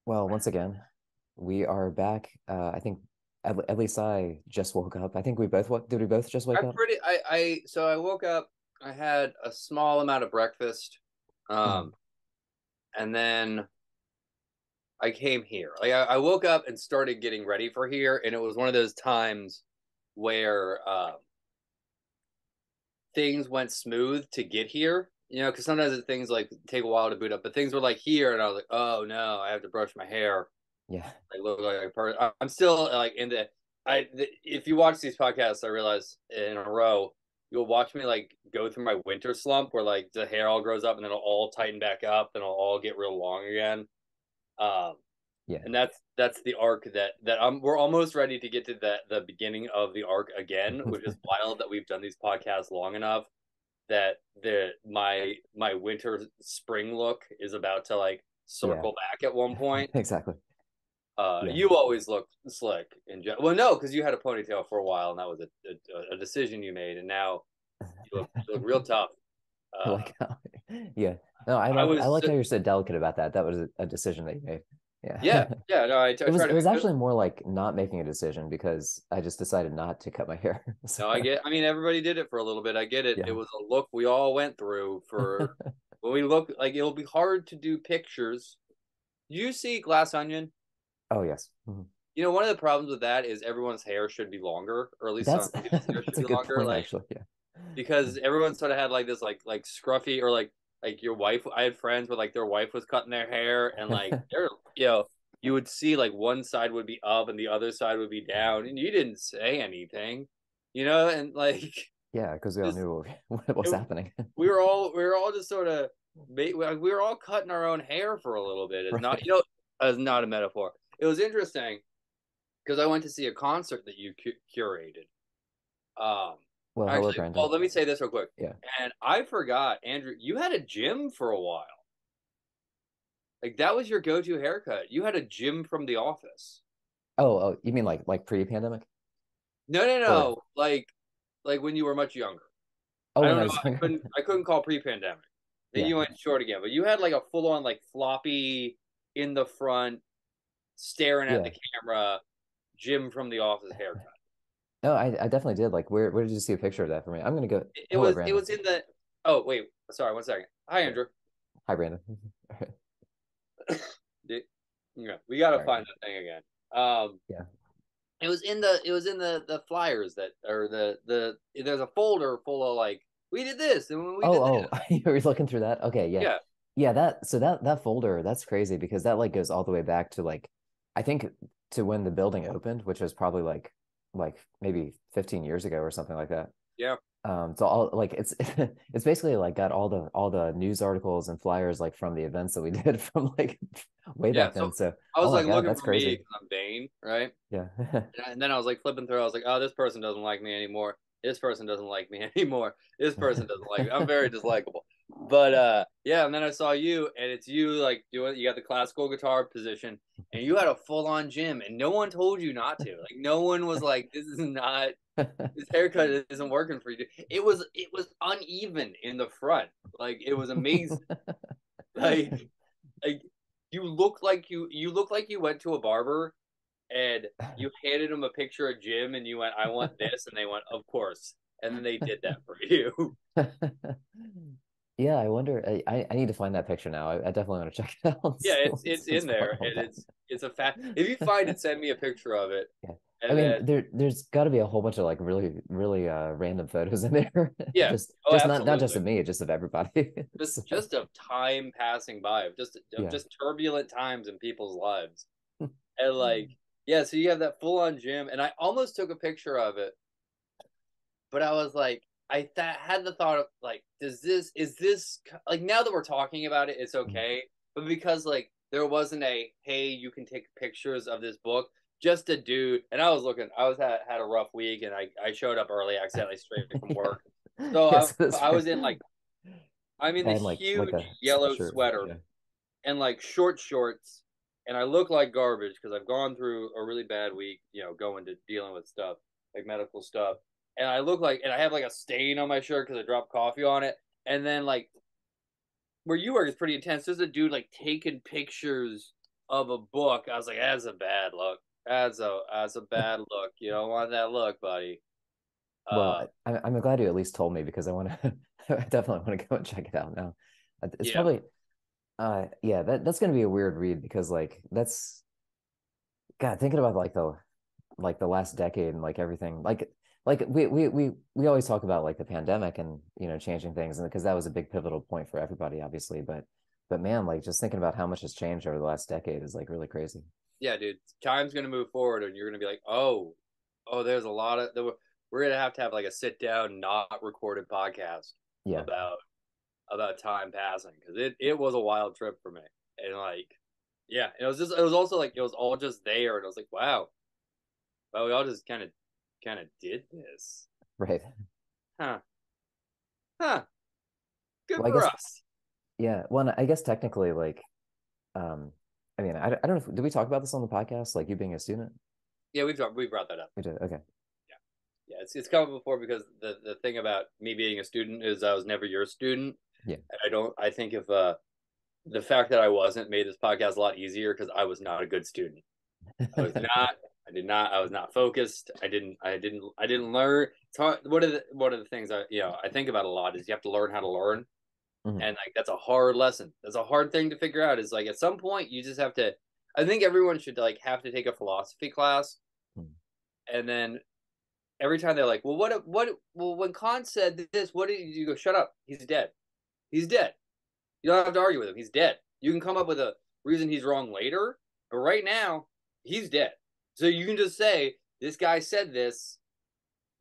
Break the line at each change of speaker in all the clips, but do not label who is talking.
Well, once again, we are back. I think at least I just woke up. I think we both what did we both just wake
I'm
up?
pretty. So I woke up. I had a small amount of breakfast,
Mhm.
um, and then I came here. I woke up and started getting ready for here, and it was one of those times where things went smooth to get here. Because sometimes things like take a while to boot up, but things were like here, and I was like, oh no, I have to brush my hair.
Yeah.
I look like a person. I'm still like in the. If you watch these podcasts, I realize in a row, you'll watch me like go through my winter slump where like the hair all grows up and then it'll all tighten back up and it'll all get real long again. Um,
Yeah.
and that's the arc that we're almost ready to get to the beginning of the arc again, which is wild that we've done these podcasts long enough that my winter spring look is about to like
Yeah.
circle back at one point.
Exactly. Yeah.
You always look slick in general. Well, no, because you had a ponytail for a while, and that was a decision you made, and now you look real tough.
I
Uh,
like how yeah. No, I
I
like I
was,
like how you're so delicate about that. That was a decision that you made.
yeah,
Yeah.
yeah. No, I
It was
try
it
to
was
make good.
actually more like not making a decision because I just decided not to cut my hair. So,
No, I get. I mean, everybody did it for a little bit. I get it. It
yeah.
was a look we all went through for when we look like it'll be hard to do pictures. Do you see Glass Onion?
Oh yes. Mhm.
One of the problems with that is everyone's hair should be longer, or at least
That's
some people's hair should
that's a
be
good
longer.
point
Like
actually. Yeah.
because everyone sort of had like this like scruffy or like your wife. I had friends where like their wife was cutting their hair and like they're you would see like one side would be up and the other side would be down and you didn't say anything, and like
Yeah, because we all
just
knew what was
it,
happening.
we were all just sort of we were all cutting our own hair for a little bit. It's not
Right.
as not a metaphor. It was interesting because I went to see a concert that you curated. Um,
Well, hello,
Actually, well,
Brandon.
let me say this real quick.
Yeah.
And I forgot, Andrew, you had a gym for a while. Like that was your go-to haircut. You had a gym from the office.
Oh, you mean like pre-pandemic?
No, no,
Or
no. Like when you were much younger.
oh,
I
when
don't
I
know.
was
I
younger?
couldn't I couldn't call pre-pandemic. Then
Yeah.
you went short again, but you had like a full-on like floppy in the front, staring at the
Yeah.
camera, gym from the office haircut.
No, I definitely did. Like, where did you see a picture of that for me? I'm gonna go.
It
Hello,
was it
Brandon.
was in the. Oh wait, sorry, 1 second. Hi,
Yeah.
Andrew.
Hi, Brandon.
Yeah, we got to
All right.
find that thing again. Um,
Yeah.
it was in the flyers that or the there's a folder full of like we did this and when we did this.
Oh, you were looking through that? Okay, yeah.
Yeah,
Yeah, that folder, that's crazy because that like goes all the way back to like I think to when the building opened, which was probably like maybe 15 years ago or something like that.
yeah,
So all like it's it's basically like got all the news articles and flyers like from the events that we did from like way
yeah.
back
So
then. So
I
oh
was
my
like
God,
looking
that's
for me
crazy.
because I'm vain, right?
Yeah.
And then I was like flipping through. I was like, oh, this person doesn't like me anymore. This person doesn't like me anymore. This person doesn't like me. I'm very dislikable. But yeah, and then I saw you, and it's you like doing. You got the classical guitar position, and you had a full on gym, and no one told you not to. Like no one was like, this is not this haircut isn't working for you. It was uneven in the front. Like it was amazing. Like like you look like you went to a barber and you handed him a picture of Jim and you went, I want this, and they went, of course. And then they did that for you.
Yeah, I wonder. I need to find that picture now. I definitely want to check it out
Yeah,
since,
it's
since
in
we're
there
on all
and
that.
it's a fact. If you find it, send me a picture of it.
Yeah. I
And
mean,
then
there's got to be a whole bunch of like really random photos in there.
yeah.
Just
Oh,
just not just
absolutely.
of me, just of everybody.
Just
So,
just of time passing by, of
yeah.
just turbulent times in people's lives. And like, yeah, so you have that full on gym, and I almost took a picture of it, but I was like, had the thought of like, is this like now that we're talking about it, it's okay, but because like there wasn't a hey, you can take pictures of this book, just a dude, and I was looking, had a rough week, and I showed up early accidentally straight from
Yeah.
work, so
Yes, that's
I
fair.
was in like I'm in
Yeah,
this
and like
huge
a
yellow
sweatshirt.
sweater
Yeah.
and like short shorts, and I look like garbage because I've gone through a really bad week, going to dealing with stuff like medical stuff, and and I have like a stain on my shirt because I dropped coffee on it, and then like where you work is pretty intense. There's a dude like taking pictures of a book. I was like, that's a bad look. That's a bad look. You don't want that look, buddy.
Well,
Uh,
I'm glad you at least told me because I want to I definitely want to go and check it out now. It's
yeah,
probably yeah, that's gonna be a weird read because like that's God, thinking about like the last decade and like everything like we always talk about like the pandemic and changing things, and because that was a big pivotal point for everybody obviously, but man, like just thinking about how much has changed over the last decade is like really crazy.
yeah, dude. Time's gonna move forward, and you're gonna be like, oh, there's a lot of. We're gonna have like a sit down, not recorded podcast
Yeah.
about time passing because it was a wild trip for me, and like, yeah, it was also like it was all just there, and I was like, wow, well, we all just kind of did this,
Right.
huh? Huh? Good
Well, I
for
guess
us.
yeah, well, I guess technically like um I mean, I don't know if, did we talk about this on the podcast, like you being a student?
Yeah, we brought that up.
We did. Okay.
Yeah, yeah, it's come up before because the thing about me being a student is I was never your student.
Yeah.
And I think if the fact that I wasn't made this podcast a lot easier because I was not a good student. I was not. I did not. I was not focused. I didn't learn. It's hard. One of the things I think about a lot is you have to learn how to learn,
Mhm.
and like that's a hard lesson. That's a hard thing to figure out. Is like at some point you just have to. I think everyone should like have to take a philosophy class,
Mhm.
and then every time they're like, "Well, Well, when Kant said this, what did you go? Shut up. He's dead. He's dead. You don't have to argue with him. He's dead. You can come up with a reason he's wrong later, but right now, he's dead. So you can just say, this guy said this,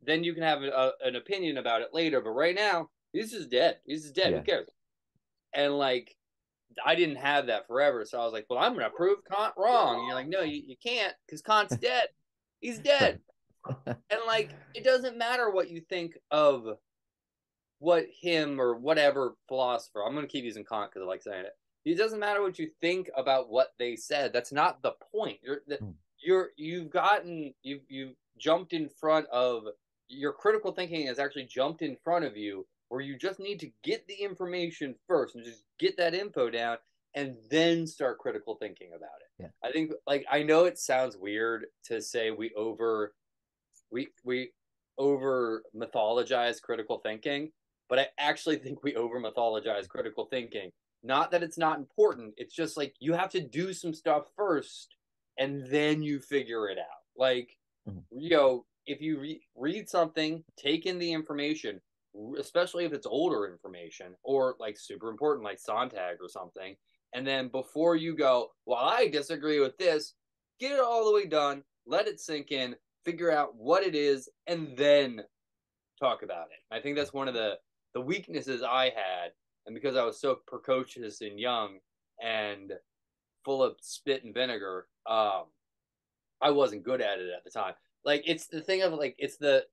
then you can have an opinion about it later. But right now, he's just dead. He's just dead. Who
Yeah.
cares? And like, I didn't have that forever. So I was like, well, I'm going to prove Kant wrong. And you're like, no, you can't because Kant's dead. He's
Right.
dead. And like, it doesn't matter what you think of what him or whatever philosopher, I'm going to keep using Kant because I like saying it. It doesn't matter what you think about what they said. That's not the point.
Mm.
You've jumped in front of your critical thinking has actually jumped in front of you where you just need to get the information first and just get that info down and then start critical thinking about it.
Yeah.
I think like I know it sounds weird to say we over mythologize critical thinking, but I actually think we over mythologize critical thinking. Not that it's not important. It's just like you have to do some stuff first and then you figure it out. Like,
Mhm.
if you read something, take in the information, especially if it's older information or like super important, like Sontag or something. And then before you go, well, I disagree with this, get it all the way done, let it sink in, figure out what it is, and then talk about it. I think that's one of the weaknesses I had, and because I was so precocious and young and full of spit and vinegar, I wasn't good at it at the time. Like it's the thing of like it's the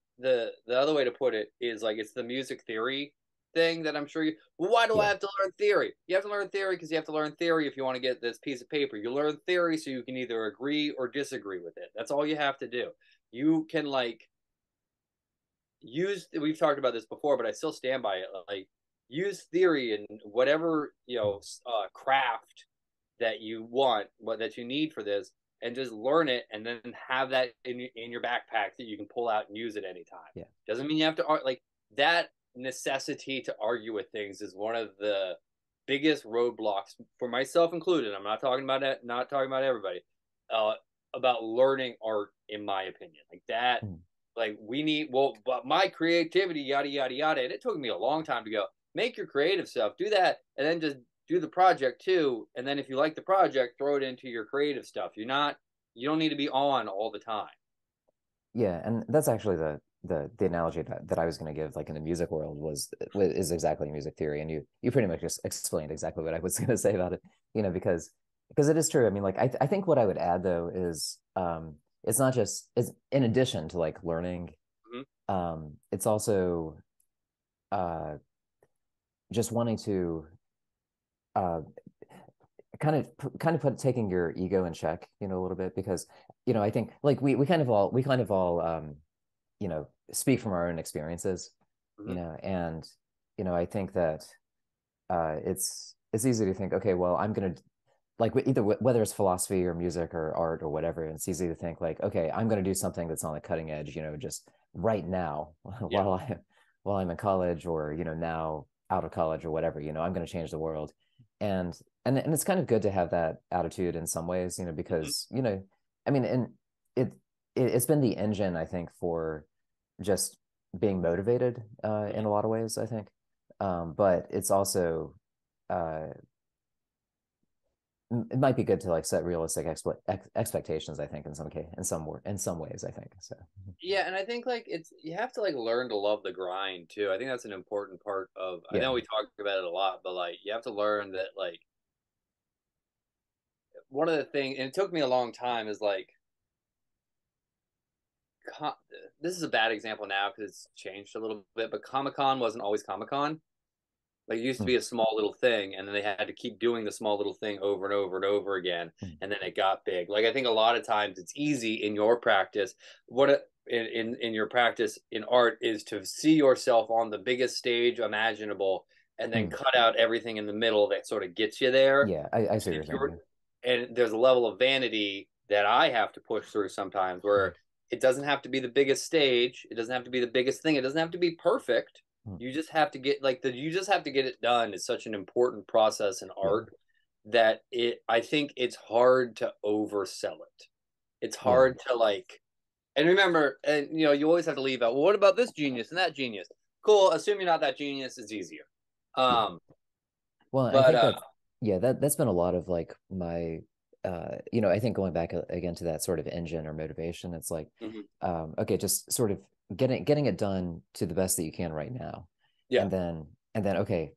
other way to put it is like it's the music theory thing that I'm sure you. Well, why do I
Yeah.
have to learn theory? You have to learn theory because you have to learn theory if you want to get this piece of paper. You learn theory so you can either agree or disagree with it. That's all you have to do. You can like use. We've talked about this before, but I still stand by it. Like use theory and whatever craft that you want, what that you need for this, and just learn it, and then have that in your backpack that you can pull out and use at any time.
Yeah.
Doesn't mean you have to like that necessity to argue with things is one of the biggest roadblocks for myself included. I'm not talking about it, not talking about everybody. Uh, about learning art, in my opinion, like that.
Mm.
Like we need but my creativity, yada yada yada, and it took me a long time to go make your creative stuff, do that, and then just do the project too. And then if you like the project, throw it into your creative stuff. You don't need to be on all the time.
Yeah, and that's actually the analogy that I was going to give, like in the music world, is exactly music theory, and you pretty much just explained exactly what I was going to say about it. Because it is true. I mean, like I think what I would add though is it's not just it's in addition to like learning,
Mm-hmm.
it's also uh just wanting to uh kind of put taking your ego in check, a little bit, because I think like we kind of all speak from our own experiences,
Mm-hmm.
and I think that it's easy to think, okay, well, like either whether it's philosophy or music or art or whatever, it's easy to think like, okay, I'm going to do something that's on the cutting edge, just right now
Yeah.
while I'm in college, or now out of college or whatever, I'm going to change the world. And and it's kind of good to have that attitude in some ways,
Hmm.
because I mean, and it, it's been the engine, I think, for just being motivated in a lot of ways, I think. But it's also uh, it might be good to like set realistic expectations, I think, in some case, in some ways, I think. So
Yeah, and I think like it's you have to like learn to love the grind too. I think that's an important part of. I
yeah,
know we talk about it a lot, but like you have to learn that like one of the things, and it took me a long time, is like con- this is a bad example now because it's changed a little bit, but Comic Con wasn't always Comic Con. Like it used to
mm,
be a small little thing, and then they had to keep doing the small little thing over and over and over again,
mm,
and then it got big. Like I think a lot of times it's easy in your practice. In your practice in art is to see yourself on the biggest stage imaginable, and then
mm.
cut out everything in the middle that sort of gets you there.
Yeah, I see what
And
you're
if
saying.
you're, and there's a level of vanity that I have to push through sometimes,
Yeah.
where it doesn't have to be the biggest stage, it doesn't have to be the biggest thing, it doesn't have to be perfect.
Mm,
You just have to get like the you just have to get it done. It's such an important process in
yeah,
art that it I think it's hard to oversell it. It's
yeah,
hard to like, and remember, and you always have to leave out, well, what about this genius and that genius? Cool, assume you're not that genius, it's easier.
yeah.
Um
Well, I
but
think that, yeah, that's been a lot of like my I think going back again to that sort of engine or motivation, it's like,
mhm.
okay, just sort of getting it done to the best that you can right now.
Yeah.
And then okay,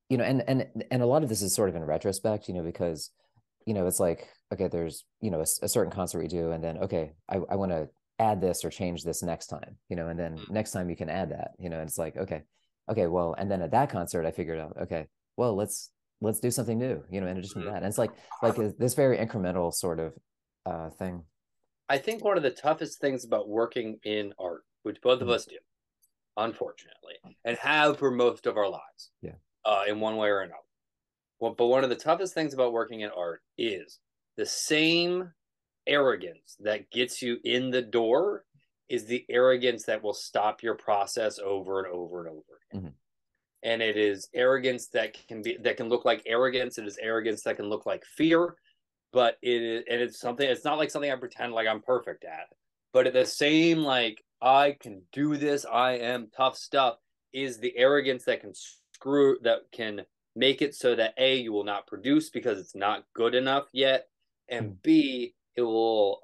and a lot of this is sort of in retrospect, because it's like, okay, there's a certain concert we do, and then okay, I want to add this or change this next time, and then next time you can add that, and it's like, okay, well, and then at that concert I figured out, okay, well, let's do something new, in addition to
Mhm.
that. And it's like this very incremental sort of thing.
I think one of the toughest things about working in art, which both of
Mm,
us do, unfortunately, and have for most of our lives,
yeah.
in one way or another. Well, but one of the toughest things about working in art is the same arrogance that gets you in the door is the arrogance that will stop your process over and over and over again.
Hmm.
And it is arrogance that can look like arrogance. It is arrogance that can look like fear, but it's something. It's not like something I pretend like I'm perfect at, but at the same like I can do this. I am tough stuff. Is the arrogance that can make it so that A, you will not produce because it's not good enough yet, and
Hmm.
B, it will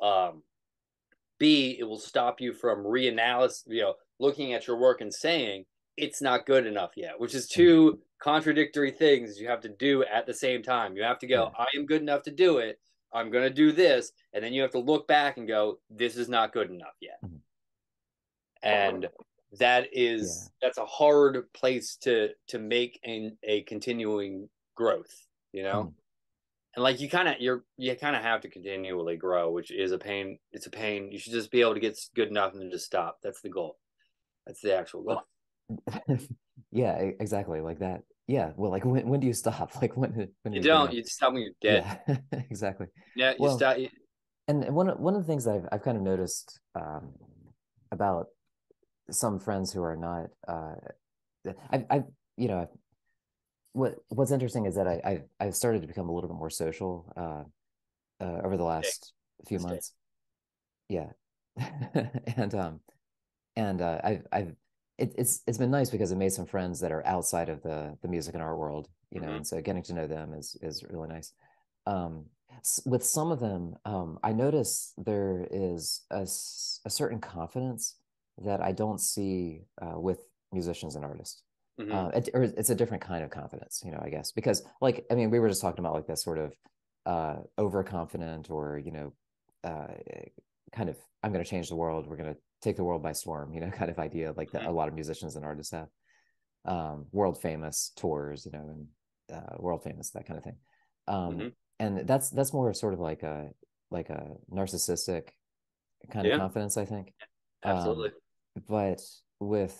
stop you from reanalysis, looking at your work and saying it's not good enough yet, which is
Hmm.
two contradictory things you have to do at the same time. You have to go,
Yeah.
I am good enough to do it. I'm going to do this. And then you have to look back and go, this is not good enough yet.
Hmm.
And
Yeah.
that's a hard place to make a continuing growth, you know?
Hmm.
And like you kind of have to continually grow, which is a pain. It's a pain. You should just be able to get good enough and then just stop. That's the goal. That's the actual goal.
Yeah, exactly, like that. Yeah, well, like when do you stop? Like when are
You
you good
don't.
enough?
You stop when you're dead.
Yeah, exactly.
Yeah, you
Well,
stop.
and one of the things that I've kind of noticed about some friends who are not I've what's interesting is that I've started to become a little bit more social over the
Mistake.
last few
Mistake.
months. Yeah. and I've it's been nice because I made some friends that are outside of the music and art world,
Mm-hmm.
and so getting to know them is really nice. Um, with some of them, I notice there is a certain confidence that I don't see with musicians and artists.
Mm-hmm.
Or it's a different kind of confidence, I guess, because like, I mean, we were just talking about like this sort of overconfident, or uh, kind of, I'm going to change the world, we're going to take the world by storm, kind of idea, like that a lot of musicians and artists have, world famous tours, and world famous, that kind of thing.
Mm-hmm.
And that's more sort of like a narcissistic kind of
Yeah,
confidence, I think. um
absolutely.
but with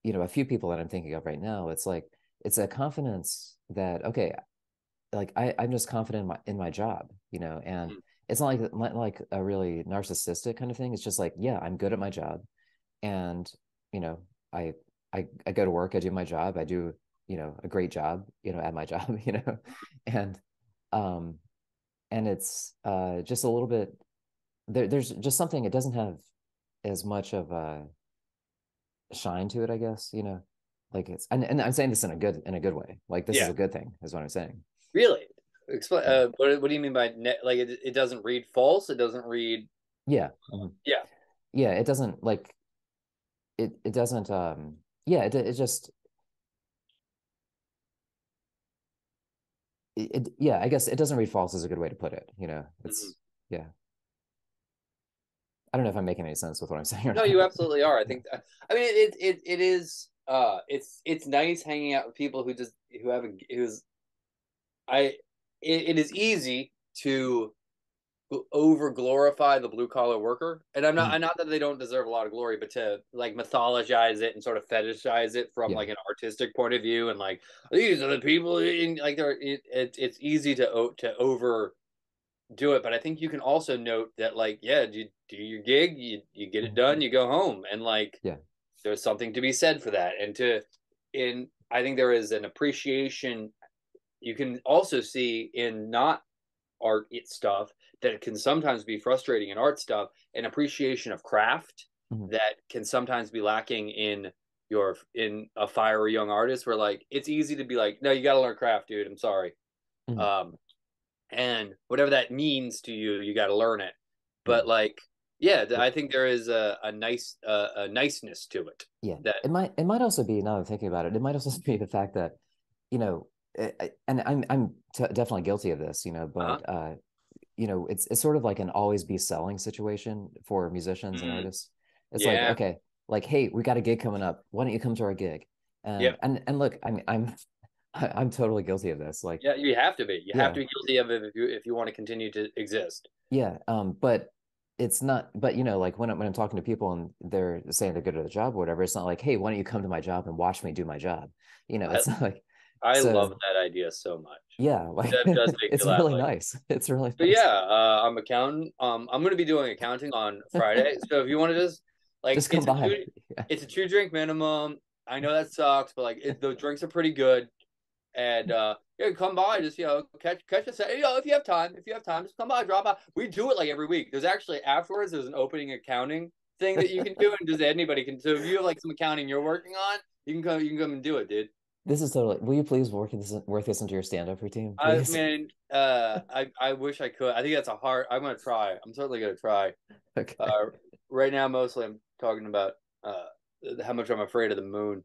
a few people that I'm thinking of right now, it's like it's a confidence that, okay, like I'm just confident in my job, and it's not like a really narcissistic kind of thing. It's just like, yeah, I'm good at my job, and you know, I I go to work, I do my job, I do, a great job, at my job, and um and it's just a little bit there's just something, it doesn't have as much of a shine to it, I guess, like it's, and I'm saying this in a good way. Like this is
Yeah,
a good thing, is what I'm saying.
really. Explain.
Yeah.
What do you mean by like it doesn't read false? It doesn't read.
Yeah. Mhm.
Yeah.
Yeah, it doesn't like it doesn't yeah, it just yeah, I guess it doesn't read false is a good way to put it,
Mhm.
it's yeah. I don't know if I'm making any sense with what I'm saying or
No,
not.
you absolutely are. I
Yeah.
think. I mean, it is. It's nice hanging out with people who have who's I. It is easy to over glorify the blue collar worker, and
Mhm.
I'm not that they don't deserve a lot of glory, but to like mythologize it and sort of fetishize it from
Yeah.
like an artistic point of view, and like these are the people in like it's easy to over do it. But I think you can also note that like, yeah, you do your gig, you get it
Mhm.
done, you go home, and like
Yeah.
there's something to be said for that. And to in I think there is an appreciation you can also see in not art stuff that it can sometimes be frustrating in art stuff, an appreciation of craft
Mhm.
that can sometimes be lacking in a fiery young artist where like it's easy to be like, no, you got to learn craft, dude, I'm sorry.
Mhm.
um and whatever that means to you, you got to learn it.
Yeah.
But like, yeah, I think there is a niceness to it
Yeah,
that
it might also be, now that I'm thinking about it, it might also be the fact that, and I'm definitely guilty of this,
uh-huh.
but it's sort of like an always be selling situation for musicians and
Mm,
artists. It's like,
yeah,
okay, like, hey, we got a gig coming up. Why don't you come to our gig? And
yep,
and look, I mean, I'm totally guilty of this. Like,
yeah, you have to
yeah,
be guilty of it if you want to continue to exist.
yeah, but it's not. But like when I'm talking to people and they're saying they're good at the job or whatever, it's not like, hey, why don't you come to my job and watch me do my job?
I
It's not like,
I
so
love that idea so much.
yeah, like
That does make me
it's
laugh.
really
Like,
nice. It's really
but
nice.
yeah, I'm accountant. I'm going to be doing accounting on Friday. So if you want to just like,
Just come by. Yeah.
it's a 2 drink minimum. I know that sucks, but like the drinks are pretty good. And yeah, come by, just catch a set. If you have time, just come by, drop by. We do it like every week. There's actually afterwards. There's an opening accounting thing that you can do, and just anybody can. So if you have like some accounting you're working on, you can come. You can come and do it, dude.
This is totally. Will you please work this into your stand-up routine,
I
please?
mean, I wish I could. I think that's a hard. I'm gonna try. I'm certainly gonna try.
Okay.
Uh, right now, mostly I'm talking about how much I'm afraid of the moon.